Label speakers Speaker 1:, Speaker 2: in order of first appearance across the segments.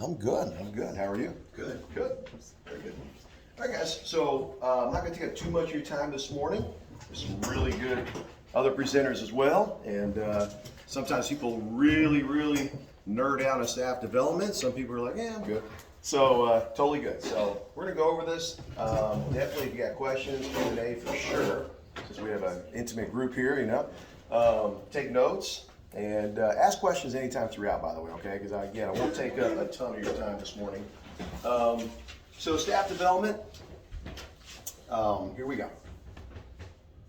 Speaker 1: I'm good. I'm good. How are you?
Speaker 2: Good.
Speaker 1: Good. Very good. All right, guys. So I'm not going to take up too much of your time this morning. There's some really good other presenters as well, and sometimes people really nerd out on staff development. Some people are like, "Yeah, I'm good." So totally good. So we're going to go over this. Definitely, if you got questions, Q&A for sure, since we have an intimate group here. Take notes. And ask questions anytime throughout, by the way, okay? Because again, I won't take up a ton of your time this morning. So staff development, here we go.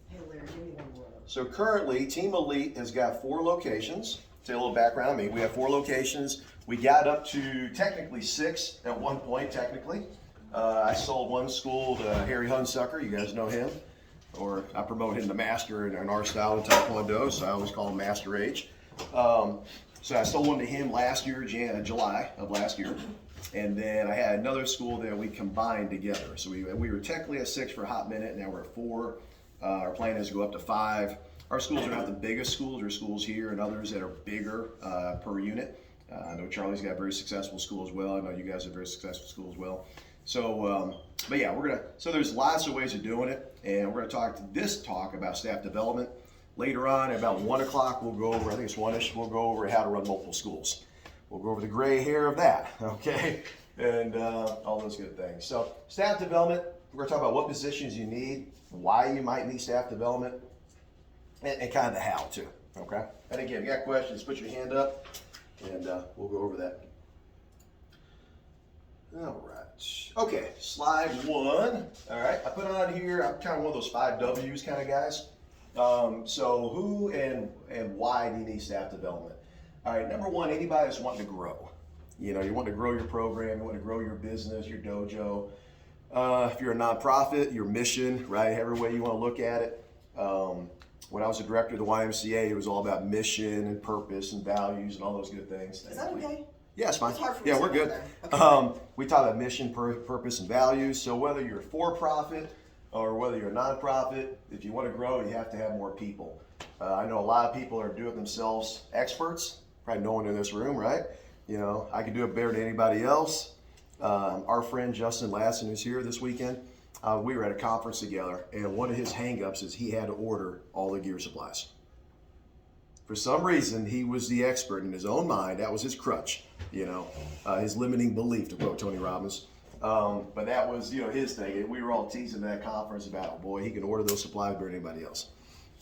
Speaker 3: Hey Larry, give me one more.
Speaker 1: So currently, Team Elite has got 4 locations. Say a little background on me. We have 4 locations. We got up to technically 6 at one point, technically. I sold one school to Harry Hunsucker. You guys know him. Or I promote him to master in our style of Taekwondo, so I always call him Master H. So I sold one to him last year, July of last year. And then I had another school that we combined together. So we were technically at 6 for a hot minute, now we're at 4. Our plan is to go up to 5. Our schools are not the biggest schools. There are schools here and others that are bigger per unit. I know Charlie's got a very successful school as well. I know you guys have a very successful school as well. So, but yeah, so there's lots of ways of doing it, and we're gonna talk about staff development. Later on, at about 1 o'clock, we'll go over, I think it's 1-ish, we'll go over how to run multiple schools. We'll go over the gray hair of that, okay? And all those good things. So, staff development, we're gonna talk about what positions you need, why you might need staff development, and kind of the how too, okay? And again, if you got questions, put your hand up, and we'll go over that. All right. Okay, slide 1. All right, I put on here, I'm kind of one of those 5 W's kind of guys. So who and why do you need staff development? All right, number 1, anybody that's wanting to grow. You know, you want to grow your program, you want to grow your business, your dojo. If you're a nonprofit, your mission, right? Every way you want to look at it. When I was a director of the YMCA, it was all about mission and purpose and values and all those good things.
Speaker 3: Is that okay?
Speaker 1: Yeah, it's fine.
Speaker 3: It's hard for me
Speaker 1: Yeah,
Speaker 3: to
Speaker 1: we're
Speaker 3: say
Speaker 1: good.
Speaker 3: that. Okay.
Speaker 1: We talk about mission, purpose, and values. So whether you're for profit or whether you're a nonprofit, if you want to grow, you have to have more people. I know a lot of people are do-it-themselves experts. Probably no one in this room, right? You know, I can do it better than anybody else. Our friend Justin Lassen is here this weekend. We were at a conference together, and one of his hang-ups is he had to order all the gear supplies. For some reason, he was the expert in his own mind. That was his crutch, you know, his limiting belief, to quote Tony Robbins. But that was, you know, his thing. And we were all teasing at that conference about, oh boy, he can order those supplies better than anybody else.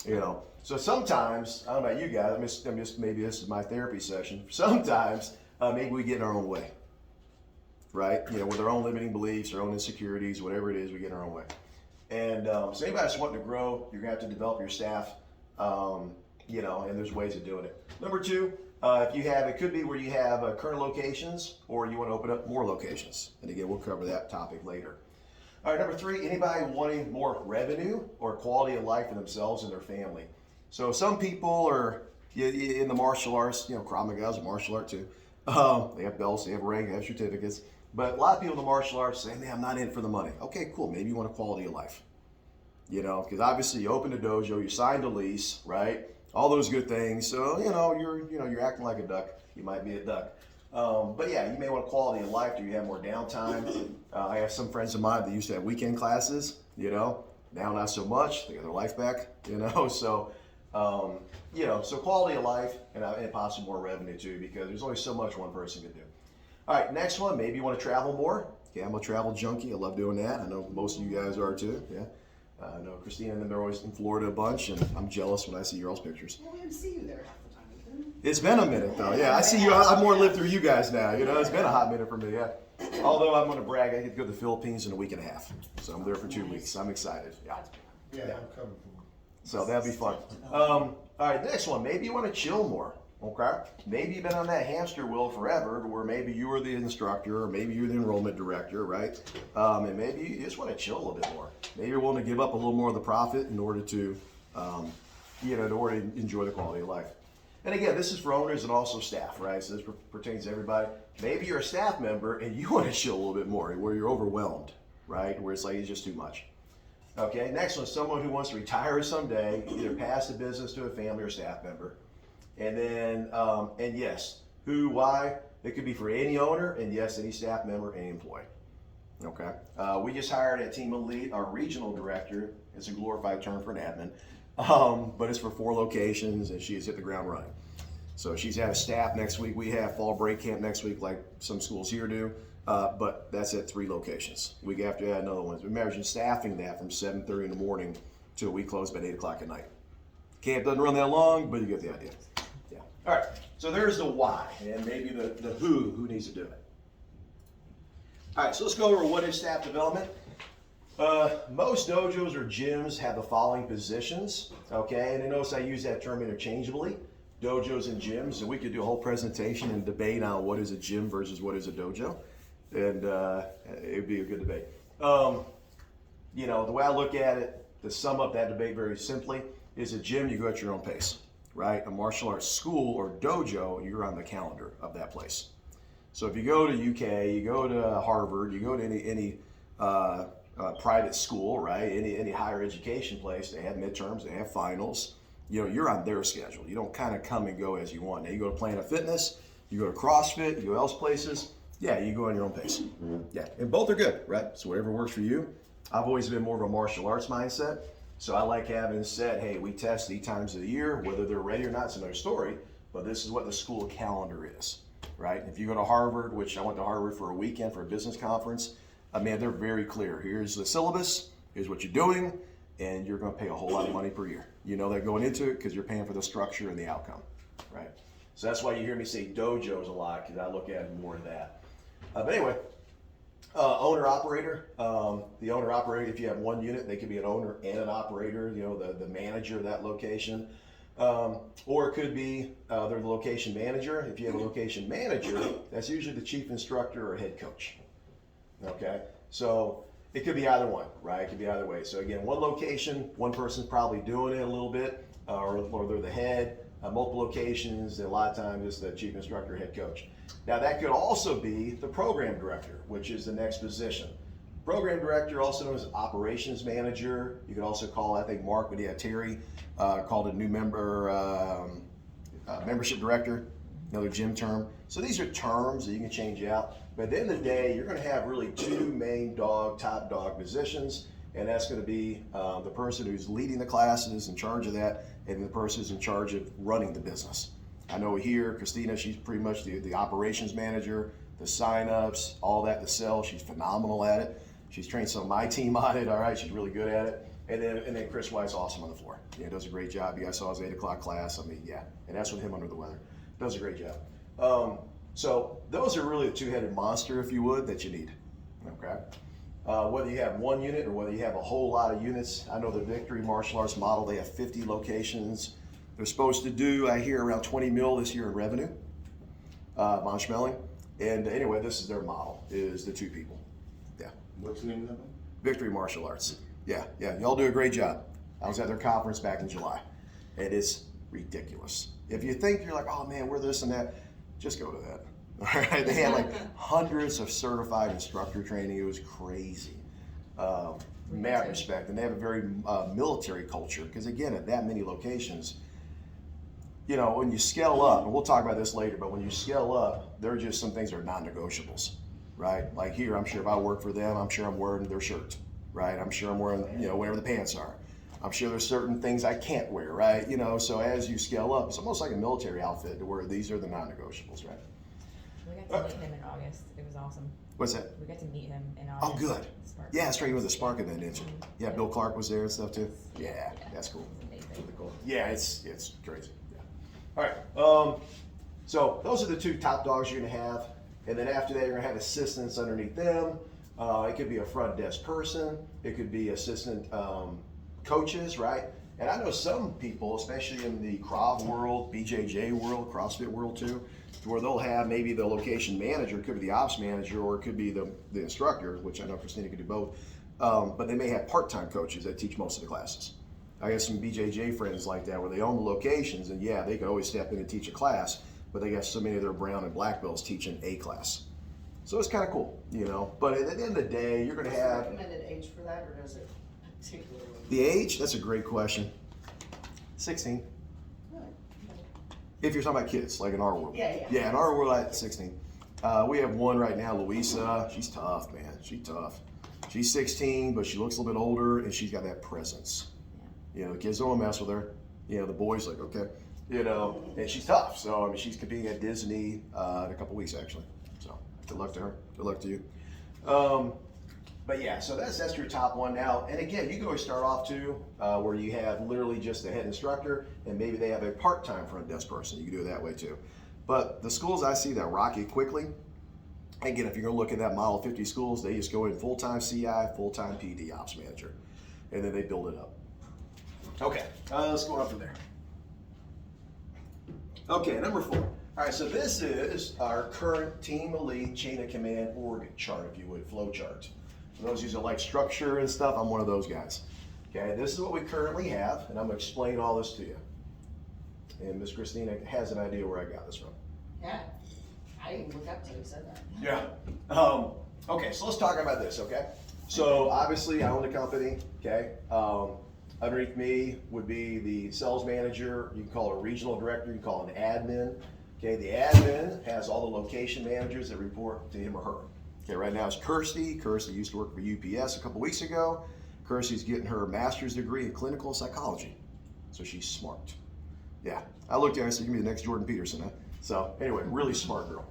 Speaker 1: You know, so sometimes, I don't know about you guys, maybe this is my therapy session. Sometimes, maybe we get in our own way, right? You know, with our own limiting beliefs, our own insecurities, whatever it is, we get in our own way. And so anybody that's wanting to grow, you're gonna have to develop your staff. You know, and there's ways of doing it. Number 2, if you have, it could be where you have current locations or you want to open up more locations. And again, we'll cover that topic later. All right, number 3, anybody wanting more revenue or quality of life for themselves and their family. So some people are in the martial arts, you know, Krav Maga is a martial art too. They have belts, they have rank, they have certificates. But a lot of people in the martial arts say, man, I'm not in it for the money. Okay, cool, maybe you want a quality of life. You know, because obviously you opened a dojo, you signed a lease, right? All those good things. So, you're acting like a duck. You might be a duck. But yeah, you may want quality of life. Do you have more downtime? I have some friends of mine that used to have weekend classes, you know, now not so much. They got their life back, you know. So, so quality of life and possibly more revenue too, because there's only so much one person can do. All right, next one, maybe you want to travel more. Okay, I'm a travel junkie. I love doing that. I know most of you guys are too, yeah. I know Christina and them, they're always in Florida a bunch, and I'm jealous when I see your all's pictures.
Speaker 3: Well, we didn't see you there half the time. Didn't we?
Speaker 1: It's been a minute, though. Yeah, I see you. I've more lived through you guys now. You know, it's been a hot minute for me, yeah. Although I'm going to brag, I get to go to the Philippines in a week and a half. So I'm there for 2 weeks. I'm excited. Yeah.
Speaker 2: Yeah, I'm coming from.
Speaker 1: So that'll be fun. All right, next one. Maybe you want to chill more. Okay. Maybe you've been on that hamster wheel forever, where maybe you were the instructor, or maybe you're the enrollment director, right? And maybe you just want to chill a little bit more. Maybe you're willing to give up a little more of the profit in order to, in order to enjoy the quality of life. And again, this is for owners and also staff, right? So this pertains to everybody. Maybe you're a staff member and you want to chill a little bit more, where you're overwhelmed, right? Where it's like it's just too much. Okay. Next one, someone who wants to retire someday, either pass the business to a family or staff member. And then, and yes, who, why? It could be for any owner, and yes, any staff member, any employee. Okay. We just hired a team lead, our regional director. It's a glorified term for an admin, but it's for 4 locations, and she has hit the ground running. So she's had a staff next week. We have fall break camp next week, like some schools here do, but that's at 3 locations. Week after that, another one. Imagine staffing that from 7:30 in the morning till we close by 8 o'clock at night. Camp doesn't run that long, but you get the idea. Yeah. All right. So there's the why, and maybe the who needs to do it. All right. So let's go over what is staff development. Most dojos or gyms have the following positions. Okay, and notice I use that term interchangeably. Dojos and gyms, and we could do a whole presentation and debate on what is a gym versus what is a dojo, and it'd be a good debate. You know, the way I look at it, to sum up that debate very simply, is a gym, you go at your own pace, right? A martial arts school or dojo, you're on the calendar of that place. So if you go to UK, you go to Harvard, you go to any private school, right? Any higher education place, they have midterms, they have finals. You know, you're on their schedule. You don't kind of come and go as you want. Now you go to Planet Fitness, you go to CrossFit, you go else places. Yeah, you go on your own pace. Yeah, and both are good, right? So whatever works for you. I've always been more of a martial arts mindset. So I like having said, hey, we test 8 times a year, whether they're ready or not, it's another story. But this is what the school calendar is, right? If you go to Harvard, which I went to Harvard for a weekend for a business conference, man, they're very clear. Here's the syllabus, here's what you're doing, and you're going to pay a whole lot of money per year. You know that going into it because you're paying for the structure and the outcome, right? So that's why you hear me say dojos a lot, because I look at more of that. But anyway, owner-operator. The owner-operator, if you have one unit, they could be an owner and an operator, you know, the manager of that location. Or it could be they're the location manager. If you have a location manager, that's usually the chief instructor or head coach. Okay, so it could be either one, right? It could be either way. So again, one location, one person's probably doing it a little bit, or they're the head. Multiple locations, a lot of times it's the chief instructor, head coach. Now that could also be the program director, which is the next position. Program director, also known as operations manager. You could also call, I think Mark, when he had Terry, called a new member, membership director, another gym term. So these are terms that you can change out. But at the end of the day, you're going to have really 2 main top dog positions, and that's going to be the person who's leading the classes, in charge of that, and the person who's in charge of running the business. I know here, Christina, she's pretty much the operations manager, the sign-ups, all that, the sell. She's phenomenal at it. She's trained some of my team on it, all right? She's really good at it. And then Chris White's awesome on the floor. Yeah, does a great job. You guys saw his 8 o'clock class. I mean, yeah, and that's with him under the weather. Does a great job. So those are really the 2-headed monster, if you would, that you need, okay? Whether you have one unit or whether you have a whole lot of units. I know the Victory Martial Arts model, they have 50 locations. They're supposed to do, I hear, around 20 mil this year in revenue, Von Schmeling. And anyway, this is their model, is the 2 people. Yeah.
Speaker 2: What's the name of that one?
Speaker 1: Victory Martial Arts. Yeah, y'all do a great job. I was at their conference back in July. It is ridiculous. If you think you're like, oh man, we're this and that, just go to that. All right, they had like hundreds of certified instructor training. It was crazy. Mad respect, and they have a very military culture, because again, at that many locations, you know, when you scale up, and we'll talk about this later, but when you scale up, there are just some things that are non-negotiables, right? Like here, I'm sure if I work for them, I'm sure I'm wearing their shirt, right? I'm sure I'm wearing, you know, whatever the pants are. I'm sure there's certain things I can't wear, right? You know, so as you scale up, it's almost like a military outfit to where these are the non-negotiables, right?
Speaker 4: We got to meet him in August. It was awesome.
Speaker 1: What's that?
Speaker 4: We got to meet him in
Speaker 1: Oh,
Speaker 4: August.
Speaker 1: good.
Speaker 4: Spark.
Speaker 1: Yeah, that's right. You went to the Spark event, didn't you? Yeah, Bill Clark was there and stuff too. Yeah, that's cool.
Speaker 4: It was amazing.
Speaker 1: Really cool. Yeah, it's crazy. Yeah. All right. So those are the 2 top dogs you're gonna have, and then after that, you're gonna have assistants underneath them. It could be a front desk person. It could be assistant coaches, right? And I know some people, especially in the Krav world, BJJ world, CrossFit world too, where they'll have maybe the location manager, could be the ops manager, or it could be the instructor, which I know Christina could do both. But they may have part-time coaches that teach most of the classes. I got some BJJ friends like that where they own the locations, and yeah, they could always step in and teach a class, but they got so many of their brown and black belts teaching a class. So it's kind of cool, you know. But at the end of the day, you're going to have...
Speaker 3: Recommended age for that, or does it particularly?
Speaker 1: The age? That's a great question. 16. If you're talking about kids, like in our world.
Speaker 3: Yeah.
Speaker 1: Yeah, in our world at 16. We have one right now, Louisa. She's tough, man. She's tough. She's 16, but she looks a little bit older, and she's got that presence. You know, the kids don't want to mess with her. You know, the boys like, okay. You know, and she's tough. So, I mean, she's competing at Disney in a couple weeks, actually. So, good luck to her. Good luck to you. But yeah, so that's your top one now. And again, you can always start off too, where you have literally just the head instructor, and maybe they have a part-time front desk person. You can do it that way too. But the schools I see that rock it quickly, again, if you're gonna look at that model 50 schools, they just go in full-time CI, full-time PD ops manager, and then they build it up. Okay, let's go up from there. Okay, number 4. All right, so this is our current team elite chain of command org chart, if you would, flow chart. For those of you that like structure and stuff, I'm one of those guys. Okay, this is what we currently have, and I'm gonna explain all this to you. And Miss Christina has an idea where I got this from.
Speaker 3: Yeah, I didn't look up till you said that.
Speaker 1: Yeah. Okay, so let's talk about this, okay? So obviously I own the company, okay? Underneath me would be the sales manager. You can call it a regional director, you can call it an admin. Okay, the admin has all the location managers that report to him or her. Okay, right now it's Kirsty. Kirsty used to work for UPS a couple weeks ago. Kirsty's getting her master's degree in clinical psychology. So she's smart. Yeah, I looked at her and said, "You're gonna be the next Jordan Peterson, huh?" So anyway, really smart girl.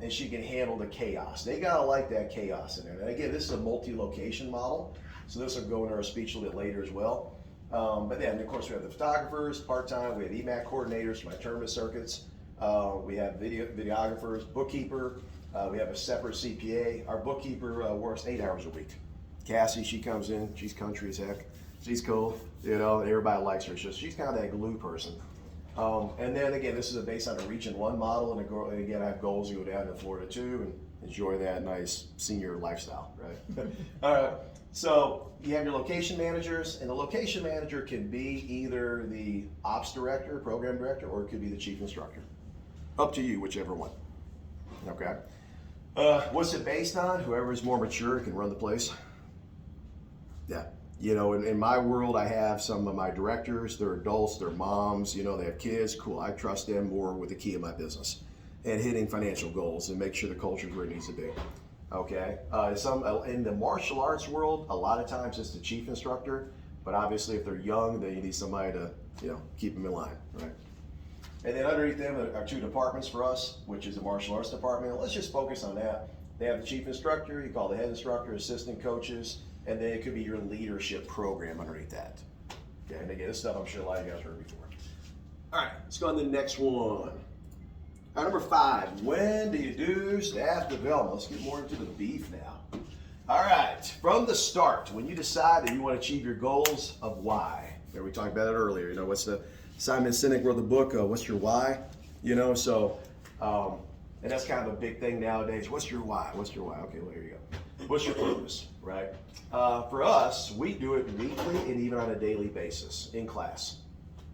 Speaker 1: And she can handle the chaos. They gotta like that chaos in there. And again, this is a multi-location model. So this will go into our speech a little bit later as well. But then, of course, we have the photographers, part-time. We have EMAC coordinators for my tournament circuits. We have videographers, bookkeeper. We have a separate CPA. Our bookkeeper works 8 hours a week. Cassie, she comes in. She's country as heck. She's cool, you know, and everybody likes her. So she's kind of that glue person. And then again, this is based on a Region 1 model. And again, I have goals to go down to Florida too and enjoy that nice senior lifestyle, right? All right. So you have your location managers, and the location manager can be either the ops director, program director, or it could be the chief instructor. Up to you, whichever one. Okay. What's it based on? Whoever is more mature can run the place. Yeah. You know, in my world, I have some of my directors, they're adults, they're moms, you know, they have kids. Cool. I trust them more with the key of my business and hitting financial goals and make sure the culture is where it needs to be. Okay. In the martial arts world, a lot of times it's the chief instructor, but obviously if they're young, then you need somebody to, you know, keep them in line, right? And then underneath them are 2 departments for us, which is the martial arts department. Let's just focus on that. They have the chief instructor, you call the head instructor, assistant coaches, and then it could be your leadership program underneath that. Okay, and again, this stuff I'm sure a lot of you guys heard before. All right, let's go on to the next one. All right, number 5, when do you do staff development? Let's get more into the beef now. All right, from the start, when you decide that you want to achieve your goals of why. Remember we talked about it earlier, you know, what's the, Simon Sinek wrote the book, What's Your Why? You know, so, and that's kind of a big thing nowadays. What's your why? What's your why? Okay, well, here you go. What's your purpose, right? For us, we do it weekly and even on a daily basis in class,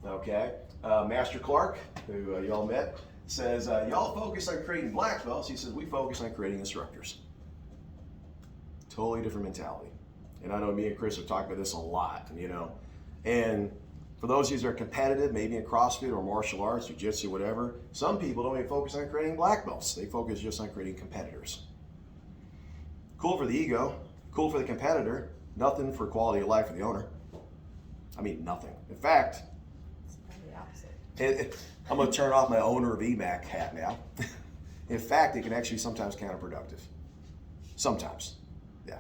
Speaker 1: okay? Master Clark, who y'all met, says, y'all focus on creating black belts. He says, we focus on creating instructors. Totally different mentality. And I know me and Chris have talked about this a lot, you know. And for those of you that are competitive, maybe in CrossFit or martial arts, jiu-jitsu, whatever, some people don't even focus on creating black belts. They focus just on creating competitors. Cool for the ego, cool for the competitor, nothing for quality of life for the owner. I mean, nothing. In fact,
Speaker 4: It's probably the opposite.
Speaker 1: I'm going to turn off my owner of EMAC hat now. In fact, it can actually be sometimes counterproductive. Sometimes, yeah.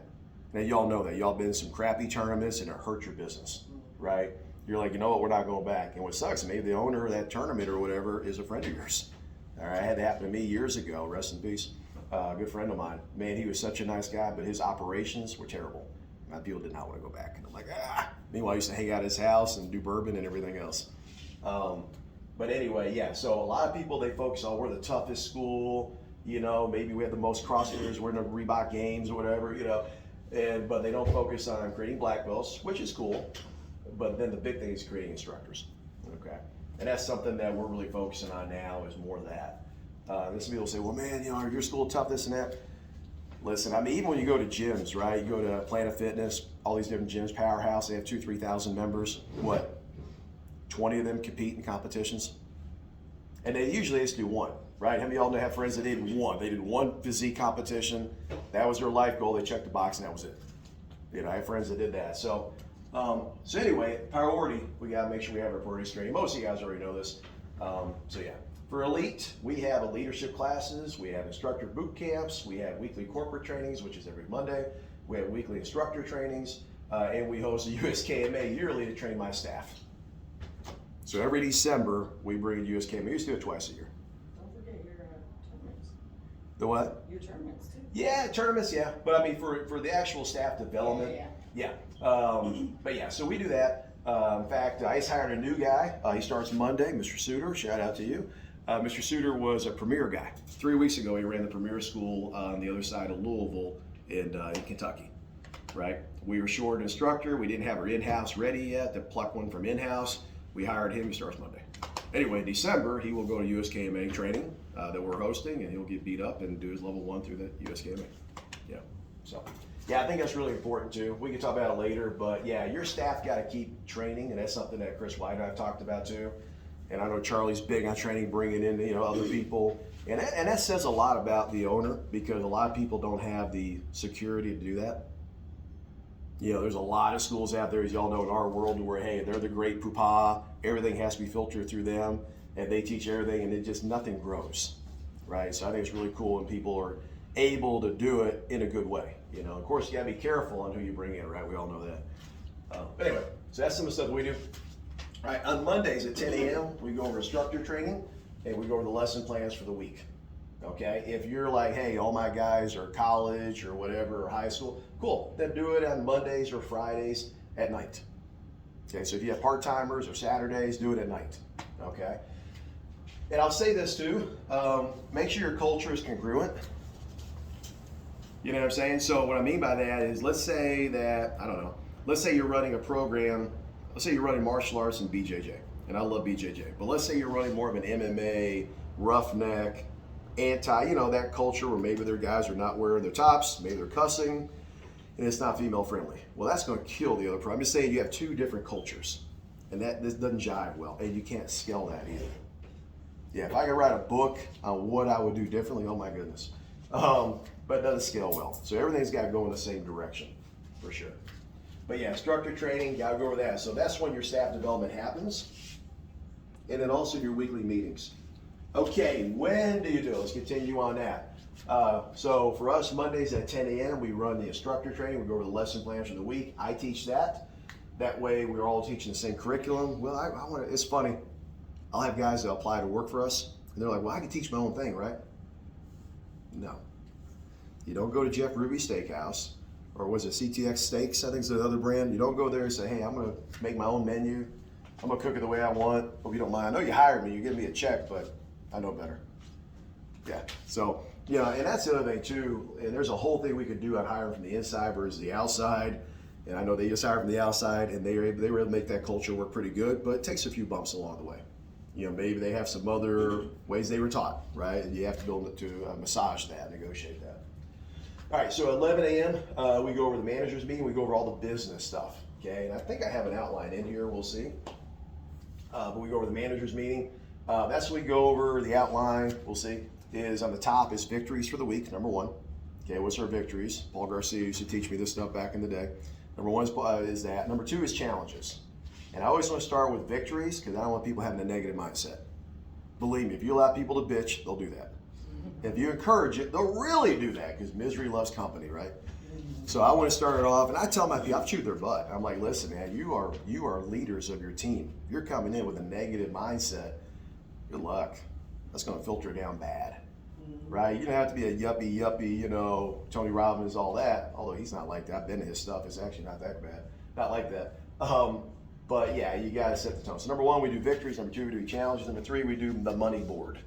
Speaker 1: Now, y'all know that. Y'all been in some crappy tournaments and it hurt your business, right? You're like, you know what, we're not going back. And what sucks, maybe the owner of that tournament or whatever is a friend of yours. All right, it had to happen to me years ago, rest in peace. A good friend of mine. Man, he was such a nice guy, but his operations were terrible. My people did not want to go back. And I'm like, ah. Meanwhile, I used to hang out at his house and do bourbon and everything else. But anyway, yeah, so a lot of people, they focus on we're the toughest school, you know, maybe we have the most CrossFitters, we're in the Reebok games or whatever, you know, but they don't focus on creating black belts, which is cool. But then the big thing is creating instructors, okay? And that's something that we're really focusing on now is more of that. And some people say, well, man, you know, your school tough, this and that. Listen, I mean, even when you go to gyms, right? You go to Planet Fitness, all these different gyms, Powerhouse, they have 2,000 to 3,000 members. What? 20 of them compete in competitions? And they usually just do one. right? How many of y'all have friends that did one? They did one physique competition. That was their life goal. They checked the box and that was it. You know, I have friends that did that. So anyway, priority, we got to make sure we have our priority straight. Most of you guys already know this. So yeah, for Elite, we have leadership classes, we have instructor boot camps, we have weekly corporate trainings, which is every Monday. We have weekly instructor trainings, and we host a USKMA yearly to train my staff. So every December, we bring a USKMA. We used to do it twice a year.
Speaker 3: Don't forget your tournaments.
Speaker 1: The what?
Speaker 3: Your tournaments too.
Speaker 1: Yeah, tournaments, yeah. But I mean, for the actual staff development, yeah. But yeah, so we do that. In fact, I just hired a new guy. He starts Monday, Mr. Suter. Shout out to you. Mr. Suter was a premier guy. 3 weeks ago, he ran the premier school on the other side of Louisville in Kentucky, right? We were short an instructor. We didn't have our in-house ready yet to pluck one from in-house. We hired him. He starts Monday. Anyway, in December, he will go to USKMA training that we're hosting, and he'll get beat up and do his level 1 through the USKMA. Yeah, so. Yeah, I think that's really important too. We can talk about it later, but yeah, your staff got to keep training, and that's something that Chris White and I've talked about too. And I know Charlie's big on training, bringing in other people, and that says a lot about the owner, because a lot of people don't have the security to do that. You know, there's a lot of schools out there, as y'all know, in our world, where hey, they're the great poopah, everything has to be filtered through them, and they teach everything, and it just nothing grows, right? So I think it's really cool when people are able to do it in a good way. You know, of course, you gotta be careful on who you bring in, right? We all know that. But anyway, so that's some of the stuff we do. All right, on Mondays at 10 a.m., we go over instructor training, and we go over the lesson plans for the week. Okay, if you're like, hey, all my guys are college or whatever, or high school, cool, then do it on Mondays or Fridays at night. Okay, so if you have part-timers or Saturdays, do it at night, okay? And I'll say this too, make sure your culture is congruent. You know what I'm saying? So what I mean by that is, let's say that, I don't know, let's say you're running a program, let's say you're running martial arts and BJJ, and I love BJJ, but let's say you're running more of an MMA, roughneck, that culture where maybe their guys are not wearing their tops, maybe they're cussing, and it's not female friendly. Well, that's going to kill the other pro. I'm just saying you have two different cultures, and this doesn't jive well, and you can't scale that either. Yeah, if I could write a book on what I would do differently, oh my goodness. But it doesn't scale well. So everything's got to go in the same direction, for sure. But yeah, instructor training, got to go over that. So that's when your staff development happens. And then also your weekly meetings. Okay, when do you do it? Let's continue on that. So for us, Mondays at 10 a.m., we run the instructor training. We go over the lesson plans for the week. I teach that. That way we're all teaching the same curriculum. Well, it's funny. I'll have guys that apply to work for us, and they're like, well, I can teach my own thing, right? No. You don't go to Jeff Ruby's Steakhouse, or was it CTX Steaks, I think it's the other brand. You don't go there and say, hey, I'm going to make my own menu. I'm going to cook it the way I want. Hope you don't mind. I know you hired me. You give me a check, but I know better. Yeah. So, and that's the other thing too. And there's a whole thing we could do on hiring from the inside versus the outside. And I know they just hire from the outside, and they were able to make that culture work pretty good, but it takes a few bumps along the way. Maybe they have some other ways they were taught, right? And you have to be able to massage that, negotiate that. All right, so at 11 a.m., we go over the manager's meeting. We go over all the business stuff, okay? And I think I have an outline in here. We'll see. But we go over the manager's meeting. That's when we go over the outline. We'll see. Is on the top is victories for the week, number 1. Okay, what's our victories? Paul Garcia used to teach me this stuff back in the day. Number 1 is that. Number 2 is challenges. And I always want to start with victories because I don't want people having a negative mindset. Believe me, if you allow people to bitch, they'll do that. If you encourage it, they'll really do that because misery loves company, right? So I want to start it off, and I tell my people, I've chewed their butt. I'm like, listen, man, you are leaders of your team. You're coming in with a negative mindset. Good luck. That's going to filter down bad, right? You don't have to be a yuppie, Tony Robbins, all that. Although he's not like that. I've been to his stuff. It's actually not that bad. Not like that. But yeah, you got to set the tone. So number 1, we do victories. Number 2, we do challenges. Number 3, we do the money board.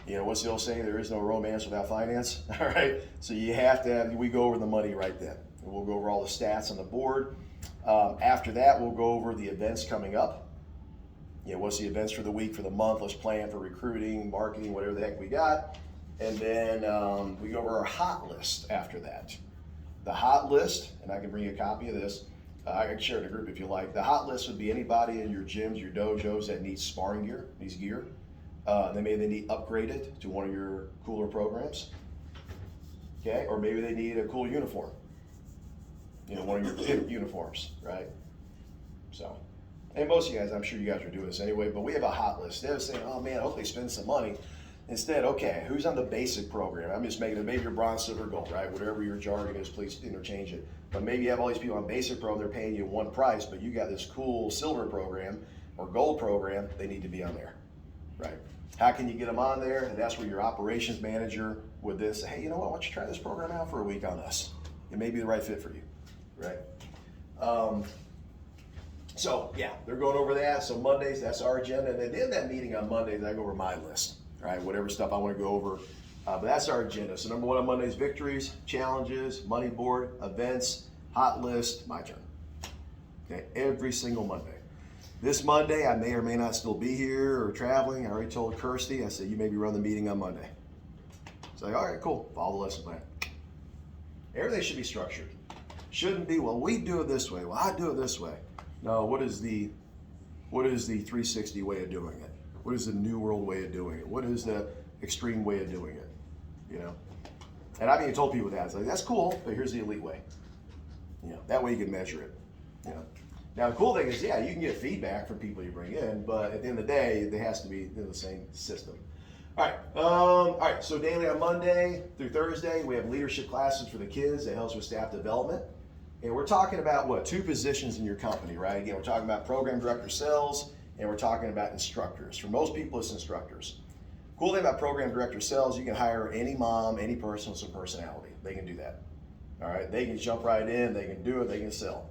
Speaker 1: What's the old saying? There is no romance without finance. All right. So you have to we go over the money right then. And we'll go over all the stats on the board. After that, we'll go over the events coming up. What's the events for the week, for the month? Let's plan for recruiting, marketing, whatever the heck we got. And then we go over our hot list after that. The hot list, and I can bring you a copy of this. I can share it in a group if you like. The hot list would be anybody in your gyms, your dojos that needs sparring gear, needs gear. Then maybe they need upgraded to one of your cooler programs. Okay, or maybe they need a cool uniform. You know, one of your kid uniforms, right? So, and most of you guys, I'm sure you guys are doing this anyway, but we have a hot list. Instead of saying, oh man, I hope they spend some money. Instead, okay, who's on the basic program? I'm just making it, maybe you're bronze, silver, gold, right? Whatever your jargon is, please interchange it. But maybe you have all these people on basic program, they're paying you one price, but you got this cool silver program or gold program, they need to be on there, right? How can you get them on there? And that's where your operations manager would then say, hey, you know what, why don't you try this program out for a week on us? It may be the right fit for you, right? So yeah, they're going over that. So Mondays, that's our agenda. And at the end of that meeting on Mondays, I go over my list, right? Whatever stuff I want to go over. But that's our agenda. So number one on Mondays, victories, challenges, money board, events, hot list, my turn. Okay, every single Monday. This Monday, I may or may not still be here or traveling. I already told Kirsty, I said, you maybe run the meeting on Monday. It's like, all right, cool, follow the lesson plan. Everything should be structured. Shouldn't be, well, we do it this way. Well, I do it this way. No, what is the 360 way of doing it? What is the new world way of doing it? What is the extreme way of doing it? You know? And I've even told people that. It's like, that's cool, but here's the elite way. You know, that way you can measure it. You know? Now, the cool thing is, yeah, you can get feedback from people you bring in, but at the end of the day, it has to be in the same system. All right, so daily on Monday through Thursday, we have leadership classes for the kids that helps with staff development. And we're talking about, what, 2 positions in your company, right? Again, we're talking about program director sales, and we're talking about instructors. For most people, it's instructors. Cool thing about program director sales, you can hire any mom, any person with some personality. They can do that. All right, they can jump right in, they can do it, they can sell.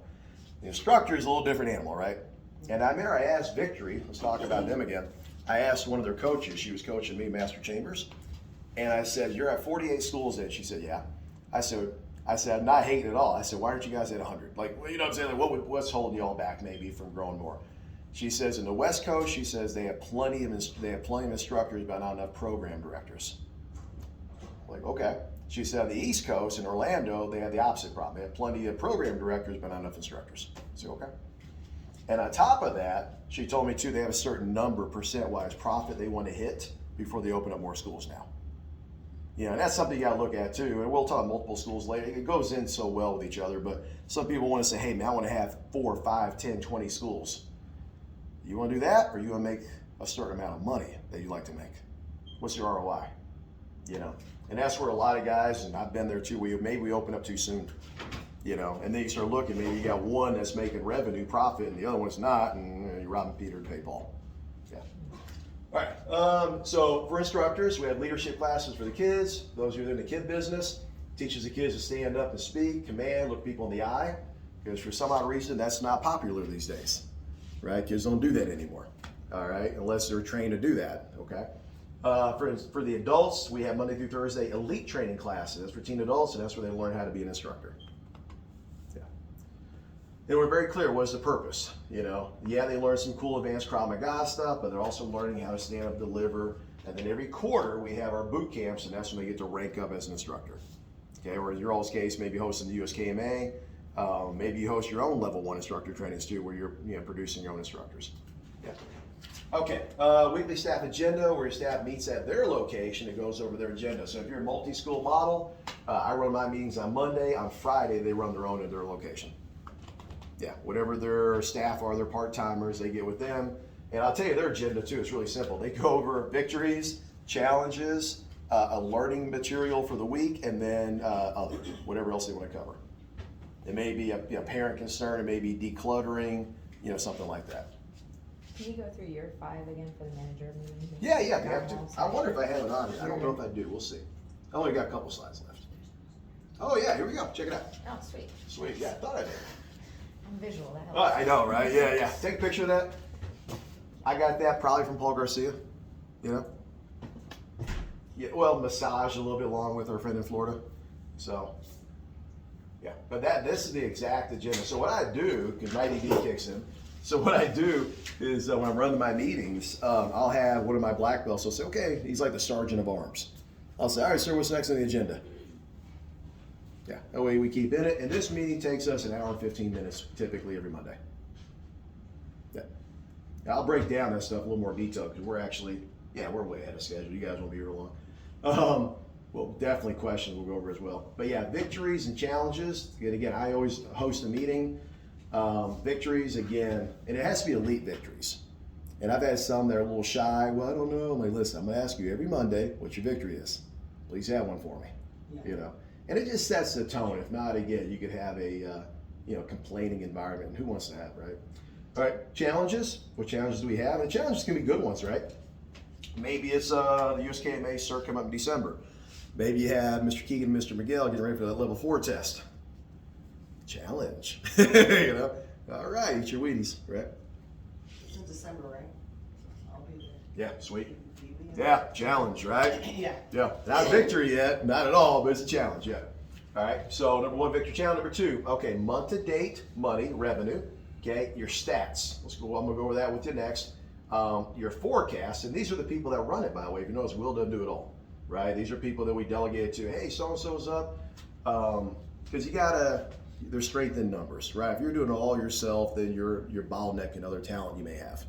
Speaker 1: The instructor is a little different animal, right? And I remember I asked Victory, let's talk about them again. I asked one of their coaches, she was coaching me, Master Chambers, and I said, you're at 48 schools in. She said, yeah. I said, I'm not hating at all. I said, why aren't you guys at 100? Like, well, you know what I'm saying? Like, what's holding you all back maybe from growing more? She says, in the West Coast, she says they have plenty of instructors, but not enough program directors. Like, okay. She said on the East Coast, in Orlando, they have the opposite problem. They have plenty of program directors, but not enough instructors. I said, okay. And on top of that, she told me too, they have a certain number, percent-wise, profit they want to hit before they open up more schools now. You know, and that's something you got to look at too. And we'll talk multiple schools later. It goes in so well with each other, but some people want to say, hey man, I want to have 4, 5, 10, 20 schools. You want to do that, or you want to make a certain amount of money that you like to make? What's your ROI? You know, and that's where a lot of guys, and I've been there too, maybe we open up too soon. You know, and then you start looking, maybe you got one that's making revenue, profit, and the other one's not, and you're robbing Peter to pay Paul. Yeah. All right, so for instructors, we have leadership classes for the kids. Those who are in the kid business, teaches the kids to stand up and speak, command, look people in the eye, because for some odd reason, that's not popular these days, right? Kids don't do that anymore, all right, unless they're trained to do that, okay? For the adults, we have Monday through Thursday elite training classes. That's for teen adults, and that's where they learn how to be an instructor. And we're very clear, what is the purpose? You know, yeah, they learn some cool advanced Krav Maga stuff, but they're also learning how to stand up, deliver, and then every quarter we have our boot camps, and that's when they get to rank up as an instructor. Okay, or in your all's case, maybe hosting the USKMA, maybe you host your own level 1 instructor trainings too, where you're producing your own instructors. Yeah. Okay, weekly staff agenda, where your staff meets at their location, it goes over their agenda. So if you're a multi-school model, I run my meetings on Monday, on Friday they run their own at their location. Yeah, whatever their staff are, their part-timers, they get with them. And I'll tell you their agenda too, it's really simple. They go over victories, challenges, a learning material for the week, and then others, whatever else they want to cover. It may be a parent concern, it may be decluttering, something like that.
Speaker 4: Can you go through year 5 again for the manager meeting?
Speaker 1: Yeah, you have to. I wonder if I have it on here. I don't know if I do, we'll see. I only got a couple slides left. Oh yeah, here we go, check it out.
Speaker 4: Oh, sweet.
Speaker 1: Sweet, yeah, I thought I did.
Speaker 4: I'm visual, that
Speaker 1: Oh,
Speaker 4: helps.
Speaker 1: I know, right? Yeah. Take a picture of that. I got that probably from Paul Garcia, Yeah, well, massaged a little bit along with our friend in Florida. So, yeah. But this is the exact agenda. So what I do, because my ADD kicks in, so what I do is when I'm running my meetings, I'll have one of my black belts. I'll say, okay, he's like the sergeant of arms. I'll say, all right, sir, what's next on the agenda? Yeah, that way we keep in it. And this meeting takes us 1 hour and 15 minutes, typically every Monday. Yeah. Now, I'll break down that stuff a little more detail because we're actually Yeah, we're way ahead of schedule. You guys won't be here long. Well, definitely questions we'll go over as well. But yeah, victories and challenges. And again, I always host a meeting. Victories, again, and it has to be elite victories. And I've had some that are a little shy. Well, I don't know. I'm like, listen, I'm going to ask you every Monday what your victory is. Please have one for me.
Speaker 3: Yeah.
Speaker 1: You know, and it just sets the tone. If not, again, you could have a complaining environment. And who wants to have, right? All right, challenges. What challenges do we have? And challenges can be good ones, right? Maybe it's the USKMA cert come up in December. Maybe you have Mr. Keegan and Mr. Miguel getting ready for that level 4 test. Challenge. You know? All right, eat your Wheaties, right?
Speaker 3: It's in December, right? I'll be there.
Speaker 1: Yeah, sweet.
Speaker 3: Be
Speaker 1: Yeah, challenge, right?
Speaker 3: Yeah.
Speaker 1: Yeah, not victory yet, not at all, but it's a challenge, yeah. All right, so number 1, victory challenge. Number 2, okay, month to date money, revenue, okay, your stats. Let's go, I'm gonna go over that with you next. Your forecast, and these are the people that run it, by the way. If you notice, Will doesn't do it all, right? These are people that we delegate to, hey, so-and-so's up, because you gotta, there's strength in numbers, right? If you're doing it all yourself, then you're bottlenecking other talent you may have.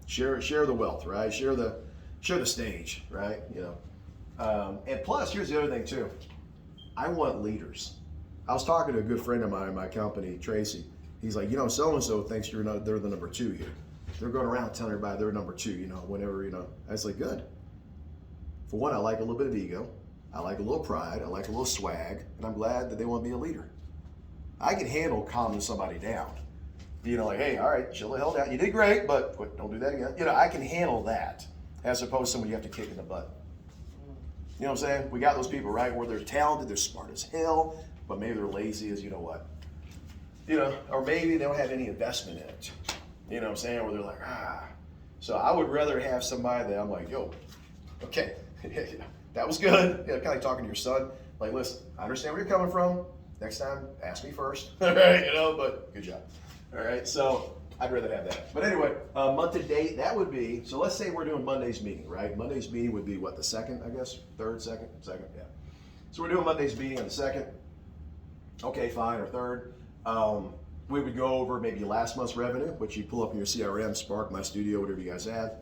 Speaker 1: Share the wealth, right? Share the stage, right? You know, and plus, here's the other thing too. I want leaders. I was talking to a good friend of mine in my company, Tracy. He's like, so and so thinks they're the number 2 here. They're going around telling everybody they're number 2. Whenever I was like, good. For one, I like a little bit of ego. I like a little pride. I like a little swag, and I'm glad that they want to be a leader. I can handle calming somebody down. Like, hey, all right, chill the hell down. You did great, but don't do that again. I can handle that as opposed to someone you have to kick in the butt. You know what I'm saying? We got those people, right, where they're talented, they're smart as hell, but maybe they're lazy as you know what. Or maybe they don't have any investment in it. You know what I'm saying? Where they're like, So I would rather have somebody that I'm like, yo, okay, that was good. Kind of like talking to your son. Like, listen, I understand where you're coming from. Next time, ask me first. All right, but good job. All right, so I'd rather have that. But anyway, month to date, that would be, so let's say we're doing Monday's meeting, right? Monday's meeting would be what, the 2nd, I guess? 3rd, 2nd, yeah. So we're doing Monday's meeting on the 2nd. Okay, fine, or 3rd. We would go over maybe last month's revenue, which you pull up in your CRM, Spark, My Studio, whatever you guys have,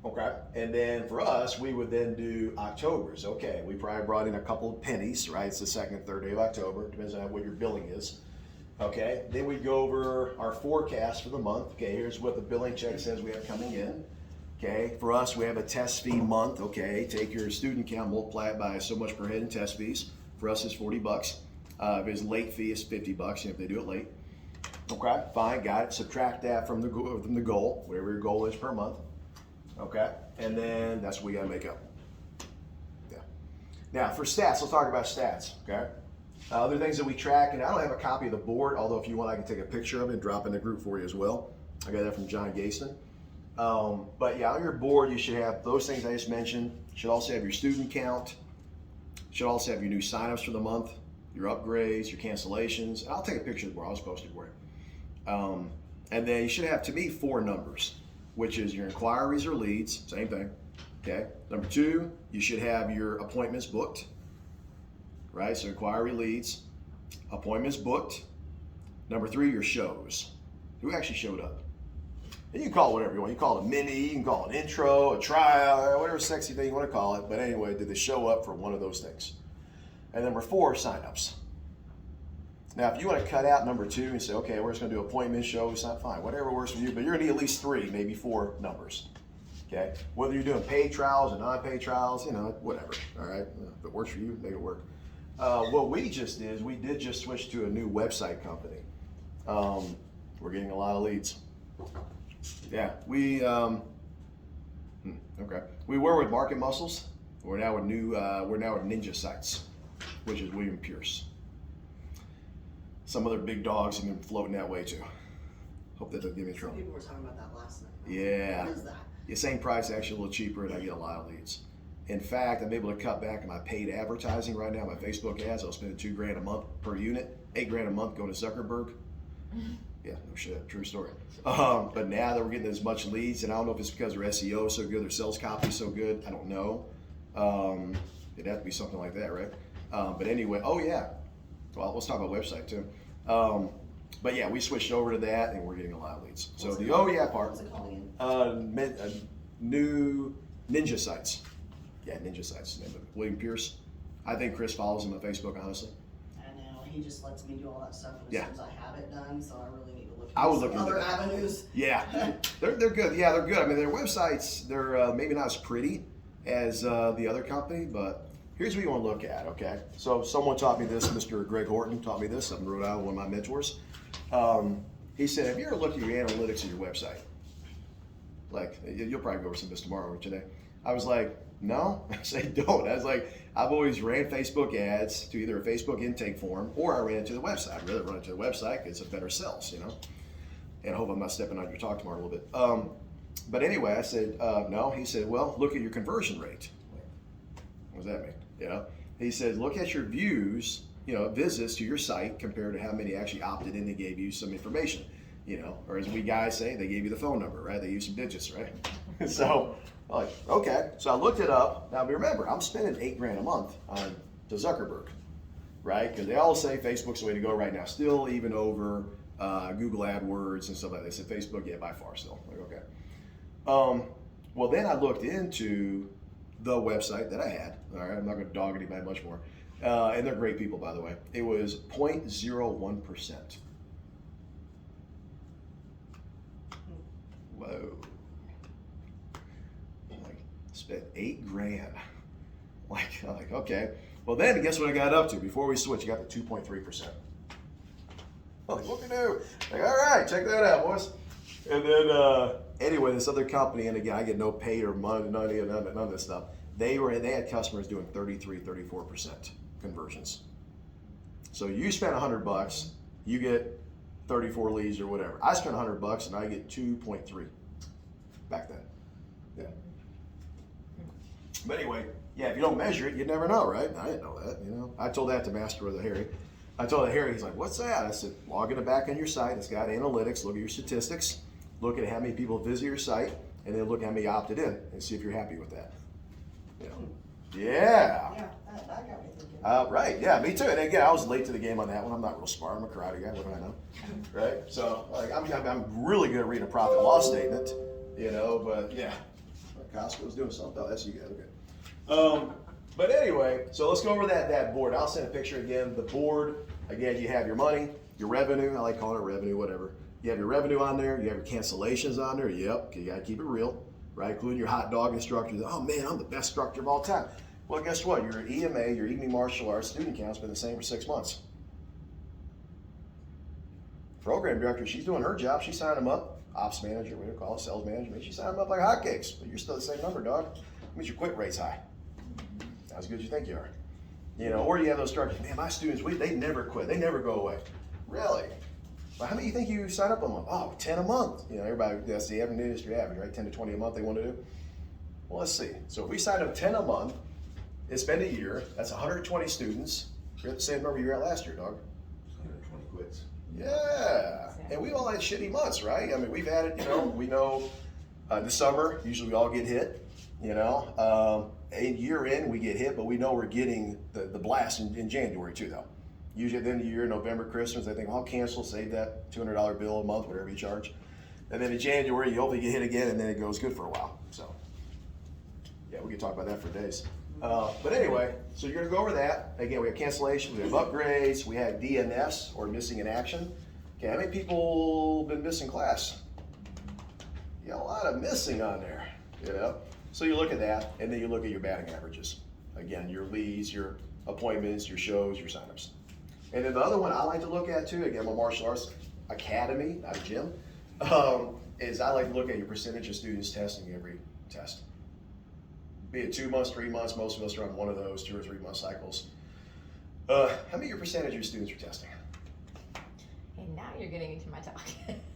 Speaker 1: Okay, and then for us, we would then do October's. Okay, we probably brought in a couple of pennies, right? It's the 2nd, 3rd day of October, depends on what your billing is. Okay, then we go over our forecast for the month. Okay, here's what the billing check says we have coming in. Okay, for us, we have a test fee month. Okay, take your student count, multiply it by so much per head in test fees. For us, it's $40. If it's late fee, it's $50 if they do it late. Okay, fine, got it. Subtract that from the goal, whatever your goal is per month. Okay, and then that's what we gotta make up. Yeah. Now for stats, let's talk about stats. Okay. Other things that we track, and I don't have a copy of the board, although if you want, I can take a picture of it and drop in the group for you as well. I got that from John Gaston. But yeah, on your board, you should have those things I just mentioned. You should also have your student count. You should also have your new signups for the month, your upgrades, your cancellations. And I'll take a picture of the board. I'll just post it for you. And then you should have, to me, 4 numbers, which is your inquiries or leads, same thing. Okay. Number 2, you should have your appointments booked. Right, so inquiry leads, appointments booked. Number 3, your shows. Who actually showed up? And you can call it whatever you want. You call it a mini, you can call it an intro, a trial, whatever sexy thing you want to call it. But anyway, did they show up for one of those things? And number 4, signups. Now, if you want to cut out number 2 and say, okay, we're just going to do appointment shows, not fine, whatever works for you, but you're going to need at least 3, maybe 4 numbers. Okay, whether you're doing paid trials or non-paid trials, whatever. All right, if it works for you, make it work. What we just did is we did just switch to a new website company. We're getting a lot of leads. Yeah, we okay. We were with Market Muscles. We're now with Ninja Sites, which is William Pierce. Some other big dogs have been floating that way too. Hope that doesn't give me trouble.
Speaker 3: People were talking about that last night.
Speaker 1: Yeah.
Speaker 3: What is that?
Speaker 1: The same price, actually a little cheaper, and I get a lot of leads. In fact, I'm able to cut back on my paid advertising right now. My Facebook ads, I was spending $2,000 a month per unit, $8,000 a month going to Zuckerberg. Yeah, no shit, true story. But now that we're getting as much leads, and I don't know if it's because their SEO is so good, their sales copy is so good, I don't know. It'd have to be something like that, right? But anyway, oh yeah. Well, let's talk about website too. But yeah, we switched over to that, and we're getting a lot of leads. So the oh yeah part.
Speaker 3: What's it called again?
Speaker 1: new ninja sites. Yeah, ninja sites. Name it. William Pierce. I think Chris follows him on Facebook, honestly.
Speaker 3: I know, he just lets me do all that stuff as
Speaker 1: Yeah.
Speaker 3: soon as I have it done, so I really need to look
Speaker 1: I would
Speaker 3: into
Speaker 1: look
Speaker 3: some
Speaker 1: into
Speaker 3: other
Speaker 1: that.
Speaker 3: avenues.
Speaker 1: Yeah, they're good. Yeah, they're good. I mean, their websites, they're maybe not as pretty as the other company, but here's what you want to look at, okay? So someone taught me this, Mr. Greg Horton taught me this up in Rhode Island, one of my mentors. He said, have you ever looked at your analytics of your website? Like, you'll probably go over some of this tomorrow or today. I was like, no, I said, don't. I was like, I've always ran Facebook ads to either a Facebook intake form or I ran it to the website. I'd rather run it to the website because it's a better sales, you know? And I hope I'm not stepping on your talk tomorrow a little bit. But anyway, I said, no. He said, well, look at your conversion rate. What does that mean? You know? He said, look at your views, you know, visits to your site compared to how many actually opted in and gave you some information, you know? Or as we guys say, they gave you the phone number, right? They used some digits, right? So, I'm like, okay. So I looked it up. Now, remember, I'm spending $8,000 a month on the Zuckerberg, right? Because they all say Facebook's the way to go right now. Still, even over Google AdWords and stuff like that. They said Facebook, yeah, by far still. Like, okay. Well, then I looked into the website that I had. All right, I'm not going to dog anybody much more. And they're great people, by the way. It was 0.01%. Whoa. Like, spent $8,000. I'm like, okay. Well, then guess what I got up to before we switch? I got to 2.3%. I'm like, what can we do? Like, all right, check that out, boys. And then, anyway, this other company, and again, I get no pay or money, none of this stuff. They had customers doing 33, 34% conversions. So you spent $100, you get 34 leads or whatever. I spent $100 and I get 2.3 back then. Yeah. But anyway, yeah, if you don't measure it, you never know, right? I didn't know that, you know. I told that to Master of the Harry. I told Harry, he's like, what's that? I said, log in the back on your site. It's got analytics. Look at your statistics. Look at how many people visit your site, and then look how many opted in, and see if you're happy with that. You know? Yeah.
Speaker 3: Yeah, that got me thinking.
Speaker 1: Right. Yeah, me too. And again, I was late to the game on that one. I'm not real smart. I'm a karate guy. What do I know? Right. So, like, I'm really good at reading a profit and loss statement. You know, but yeah, Costco's doing something. Oh, that's you guys. Okay. But anyway, so let's go over that board. I'll send a picture again. The board, again, you have your money, your revenue. I like calling it revenue, whatever. You have your revenue on there. You have your cancellations on there. Yep, you got to keep it real, right? Including your hot dog instructor. Oh, man, I'm the best instructor of all time. Well, guess what? Your EMA, your evening martial arts student count's been the same for 6 months. Program director, she's doing her job. She signed them up. Ops manager, we don't call it sales manager. She signed them up like hotcakes, but you're still the same number, dog. That means your quit rate's high. Not as good as you think you are. You know, or you have those instructors, man, my students, they never quit. They never go away. Really? Well, how many do you think you sign up a month? Oh, 10 a month. You know, everybody, that's the industry average, right? 10 to 20 a month they want to do. Well, let's see. So if we sign up 10 a month, it's been a year. That's 120 students. You're at the same number you were at last year, dog.
Speaker 2: 120 quits.
Speaker 1: Yeah. And we've all had shitty months, right? I mean, we've had it, you know, we know this summer, usually we all get hit, you know. A year in, we get hit, but we know we're getting the blast in January too, though. Usually at the end of the year, November, Christmas, they think, I'll cancel, save that $200 bill a month, whatever you charge. And then in January, you hopefully get hit again, and then it goes good for a while. So, yeah, we could talk about that for days. But anyway, so you're gonna go over that. Again, we have cancellations, we have upgrades, we have DNS, or missing in action. Okay, how many people been missing class? You got a lot of missing on there, you know? So you look at that, and then you look at your batting averages. Again, your leads, your appointments, your shows, your signups. And then the other one I like to look at too, again, my martial arts academy, not a gym, is I like to look at your percentage of students testing every test. Be it 2 months, 3 months, most of us are on one of those 2 or 3 month cycles. How many of your percentage of your students are testing?
Speaker 4: And now you're getting into my talk.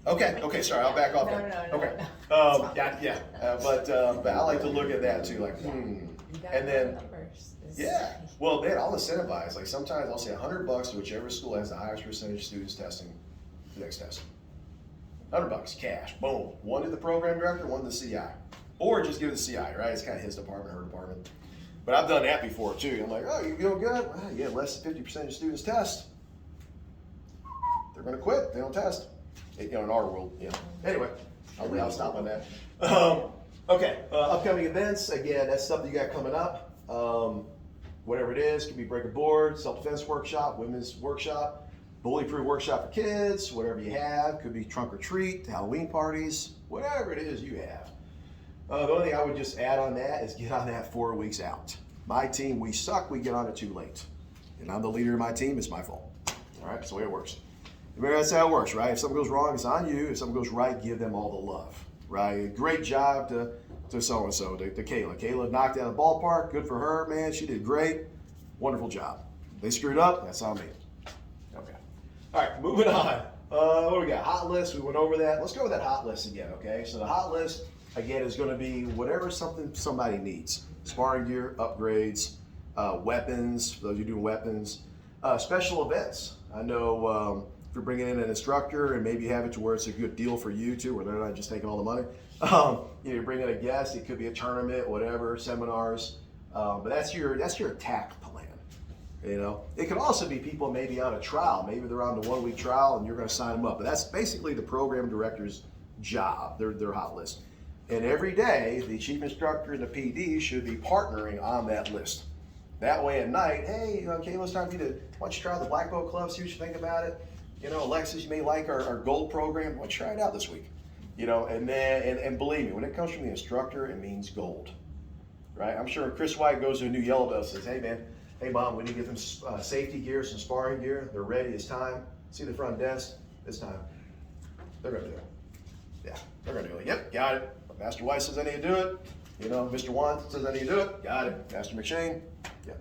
Speaker 1: Okay, sorry, I'll back off
Speaker 4: No,
Speaker 1: that.
Speaker 4: no,
Speaker 1: Okay.
Speaker 4: no.
Speaker 1: Yeah. But I like to look at that too, like,
Speaker 4: You gotta
Speaker 1: And
Speaker 4: know
Speaker 1: then,
Speaker 4: the numbers.
Speaker 1: yeah. Well, then I'll incentivize. Like sometimes I'll say $100 to whichever school has the highest percentage of students testing the next test. $100 cash, boom. One to the program director, one to the CI. Or just give it to the CI, right? It's kind of his department, her department. But I've done that before too. I'm like, oh, you feel good? Well, yeah, less than 50% of students test. They're gonna quit if they don't test. You know, in our world, you know. Anyway, I'll stop on that. Okay, upcoming events, again, that's something you got coming up. Whatever it is, could be break a board, self-defense workshop, women's workshop, bully-proof workshop for kids, whatever you have. Could be trunk or treat, Halloween parties, whatever it is you have. The only thing I would just add on that is get on that 4 weeks out. My team, we suck, we get on it too late. And I'm the leader of my team, it's my fault. All right, that's the way it works. Remember, that's how it works, right? If something goes wrong, it's on you. If something goes right, give them all the love, right? Great job to so-and-so, to Kayla. Kayla knocked out the ballpark. Good for her, man. She did great. Wonderful job. They screwed up. That's on me. Okay. All right, moving on. What do we got? Hot list. We went over that. Let's go with that hot list again, okay? So the hot list, again, is going to be whatever somebody needs. Sparring gear, upgrades, weapons, for those of you doing weapons, special events. I know if you're bringing in an instructor and maybe you have it to where it's a good deal for you too, where they're not just taking all the money. You're bringing a guest, it could be a tournament, whatever, seminars, but that's your attack plan. It could also be people maybe on a trial, maybe they're on the 1 week trial and you're going to sign them up, but that's basically the program director's job, their hot list. And every day, the chief instructor and the PD should be partnering on that list. That way at night, hey, Kayla's time for you to, why don't you try the Black Belt Club, see what you think about it. Alexis, you may like our gold program. Why don't you try it out this week? And believe me, when it comes from the instructor, it means gold, right? I'm sure Chris White goes to a new yellow belt and says, hey man, hey mom, we need to get them safety gear, some sparring gear. They're ready, it's time. See the front desk, it's time. They're gonna do it. Yeah, they're gonna do it. Yep, got it. Master White says I need to do it. Mr. Wan says I need to do it. Got it. Master McShane. Yep.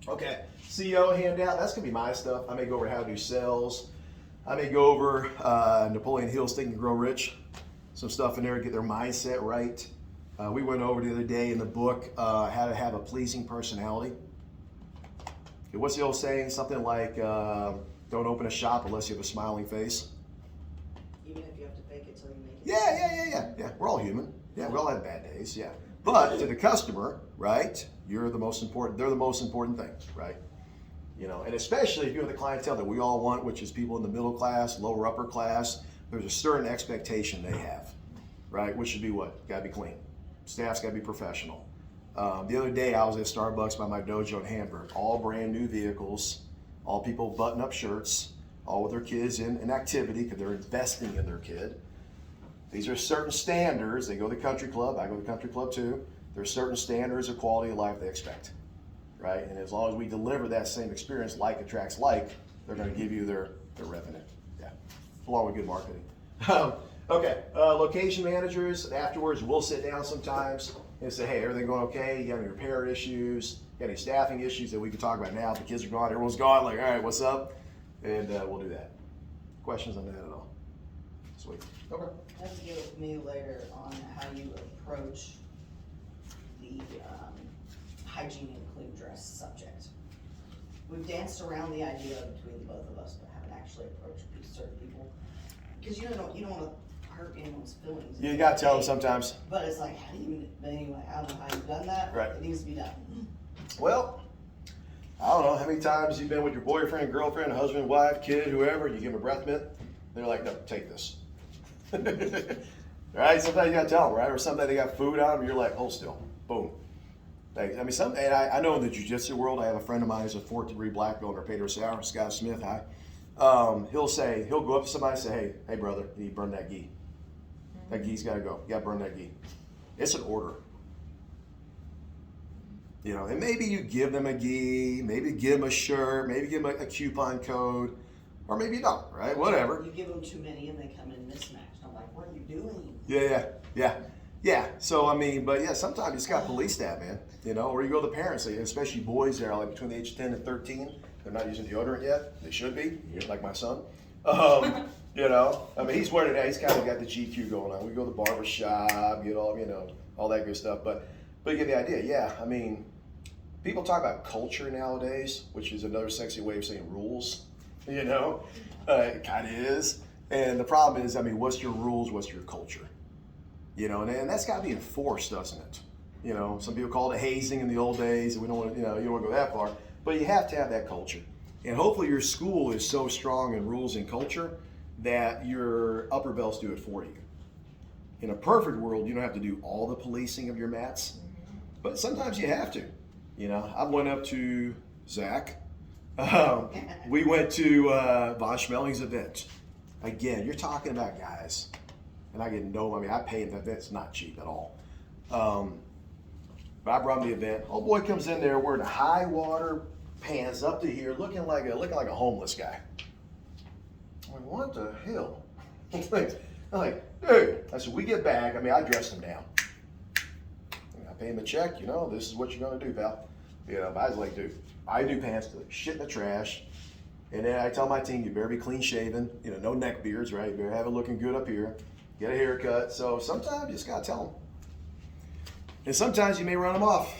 Speaker 1: Okay. CEO handout. That's gonna be my stuff. I may go over how to do sales. I may go over Napoleon Hill's Think and Grow Rich. Some stuff in there to get their mindset right. We went over the other day in the book how to have a pleasing personality. Okay, what's the old saying? Something like, don't open a shop unless you have a smiling face.
Speaker 3: Even if you have to fake it till you make it.
Speaker 1: Yeah. We're all human. Yeah, we all have bad days. Yeah. But to the customer, right, they're the most important thing, right? And especially if you have the clientele that we all want, which is people in the middle class, lower upper class, there's a certain expectation they have, right? Which should be what? Gotta be clean. Staff's gotta be professional. The other day I was at Starbucks by my dojo in Hamburg, all brand new vehicles, all people button up shirts, all with their kids in activity because they're investing in their kid. These are certain standards. They go to the country club. I go to the country club too. There's certain standards of quality of life they expect, right? And as long as we deliver that same experience, like attracts like, they're going to give you their revenue. Yeah, along with good marketing. Okay, location managers. Afterwards, we'll sit down sometimes and say, hey, everything going okay? You have any repair issues? You got any staffing issues that we can talk about now? The kids are gone. Everyone's gone. Like, all right, what's up? And we'll do that. Questions on that at all? Sweet. Okay.
Speaker 3: Have to get with me later on how you approach the hygiene and clean dress subject. We've danced around the idea between the both of us, but haven't actually approached certain people. Because you don't want to hurt anyone's feelings.
Speaker 1: You gotta tell them sometimes.
Speaker 3: But it's like, how do you, but anyway, I don't know how you've done that.
Speaker 1: Right.
Speaker 3: It needs to be done.
Speaker 1: Well, I don't know how many times you've been with your boyfriend, girlfriend, husband, wife, kid, whoever, and you give them a breath mint. They're like, no, take this. Right? Sometimes you gotta tell them, right? Or sometimes they got food on them, and you're like, hold still. Boom. I mean, and I know in the jiu-jitsu world, I have a friend of mine who's a 4th degree black belt, or Pedro Sauer, Scott Smith, hi. He'll go up to somebody and say, hey brother, you need to burn that gi. That gi's gotta go. You gotta burn that gi. It's an order. And maybe you give them a gi, maybe give them a shirt, maybe give them a coupon code, or maybe you don't, right? Whatever.
Speaker 3: You give them too many and they come in mismatched. I'm like, what are you doing?
Speaker 1: Yeah. So, I mean, but yeah, sometimes you just got to police that, man. Or you go to the parents, especially boys that are like between the age of 10 and 13. They're not using deodorant yet. They should be, like my son. I mean, he's wearing it now. He's kind of got the GQ going on. We go to the barber shop, get all that good stuff. But you get the idea. Yeah, I mean, people talk about culture nowadays, which is another sexy way of saying rules. It kind of is. And the problem is, I mean, what's your rules? What's your culture? And that's got to be enforced, doesn't it? Some people call it hazing in the old days, and we don't want to, you don't want to go that far. But you have to have that culture. And hopefully your school is so strong in rules and culture that your upper belts do it for you. In a perfect world, you don't have to do all the policing of your mats, but sometimes you have to. You know, I went up to Zach. We went to Von Schmeling's event. Again, you're talking about guys, and I pay him. That event's not cheap at all. But I brought him the event. Old boy comes in there wearing high water pants up to here, looking like a homeless guy. I'm like, what the hell? I'm like, dude. I said, we get back. I dressed him down. I pay him a check. This is what you're gonna do, pal. But I was like, dude, I do pants, shit in the trash. And then I tell my team, you better be clean shaven. No neck beards, right? You better have it looking good up here. Get a haircut. So sometimes you just gotta tell them. And sometimes you may run them off.